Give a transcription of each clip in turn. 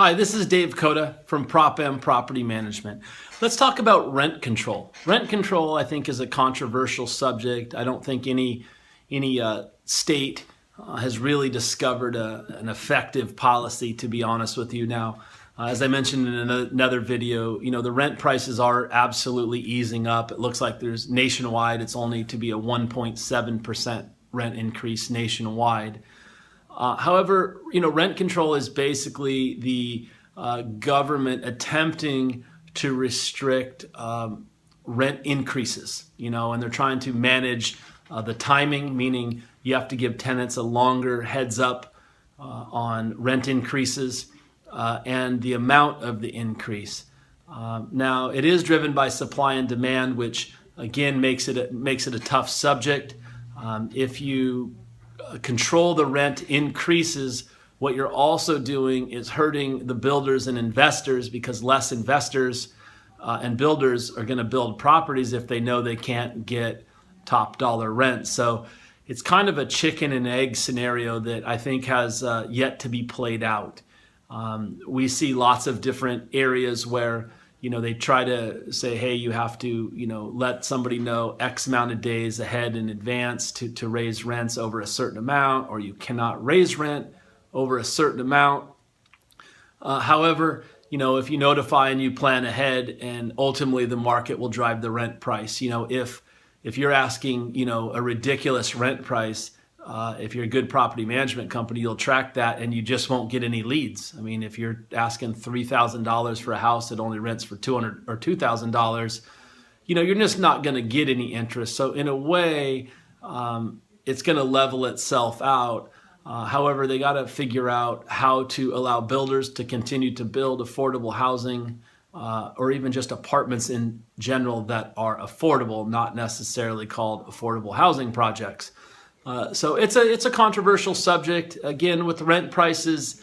Hi, this is Dave Cota from PropM Property Management. Let's talk about rent control. Rent control, I think, is a controversial subject. I don't think any state has really discovered an effective policy, to be honest with you. Now, as I mentioned in another video, the rent prices are absolutely easing up. It looks like there's nationwide, it's only to be a 1.7% rent increase nationwide. However, rent control is basically the government attempting to restrict rent increases, and they're trying to manage the timing, meaning you have to give tenants a longer heads up on rent increases and the amount of the increase. Now, it is driven by supply and demand, which again makes it a tough subject. If you control the rent increases, what you're also doing is hurting the builders and investors, because less investors and builders are going to build properties if they know they can't get top dollar rent. So it's kind of a chicken and egg scenario that I think has yet to be played out. We see lots of different areas where they try to say, hey, you have to, let somebody know X amount of days ahead in advance to raise rents over a certain amount, or you cannot raise rent over a certain amount. However, if you notify and you plan ahead, and ultimately the market will drive the rent price. If you're asking, a ridiculous rent price, if you're a good property management company, you'll track that and you just won't get any leads. I mean, if you're asking $3,000 for a house that only rents for $200 or $2,000, you're just not going to get any interest. So in a way, it's going to level itself out. However, they got to figure out how to allow builders to continue to build affordable housing, or even just apartments in general that are affordable, not necessarily called affordable housing projects. So it's a controversial subject. Again, with rent prices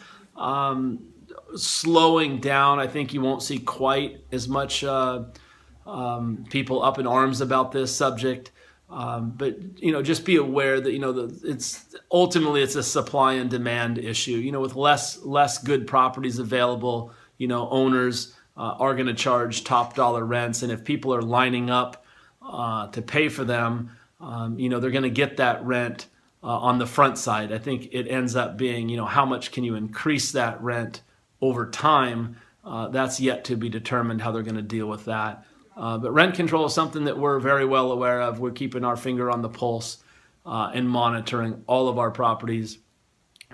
slowing down, I think you won't see quite as much people up in arms about this subject. But just be aware that it's ultimately a supply and demand issue. With less good properties available, owners are going to charge top dollar rents, and if people are lining up to pay for them, they're going to get that rent on the front side. I think it ends up being, how much can you increase that rent over time? That's yet to be determined how they're going to deal with that. But rent control is something that we're very well aware of. We're keeping our finger on the pulse and monitoring all of our properties,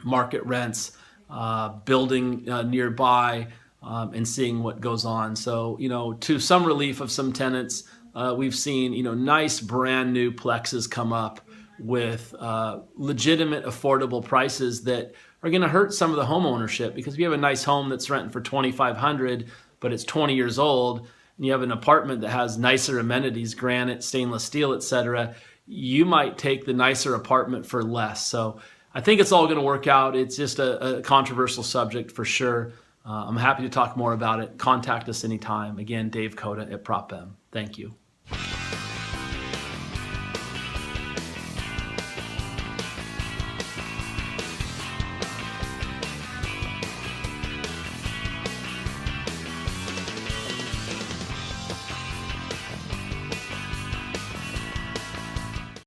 market rents, building nearby, and seeing what goes on. So, to some relief of some tenants, we've seen, nice brand new plexes come up with legitimate affordable prices that are going to hurt some of the home ownership, because if you have a nice home that's renting for $2,500, but it's 20 years old, and you have an apartment that has nicer amenities, granite, stainless steel, etc., you might take the nicer apartment for less. So I think it's all going to work out. It's just a controversial subject for sure. I'm happy to talk more about it. Contact us anytime. Again, Dave Cota at PropM. Thank you.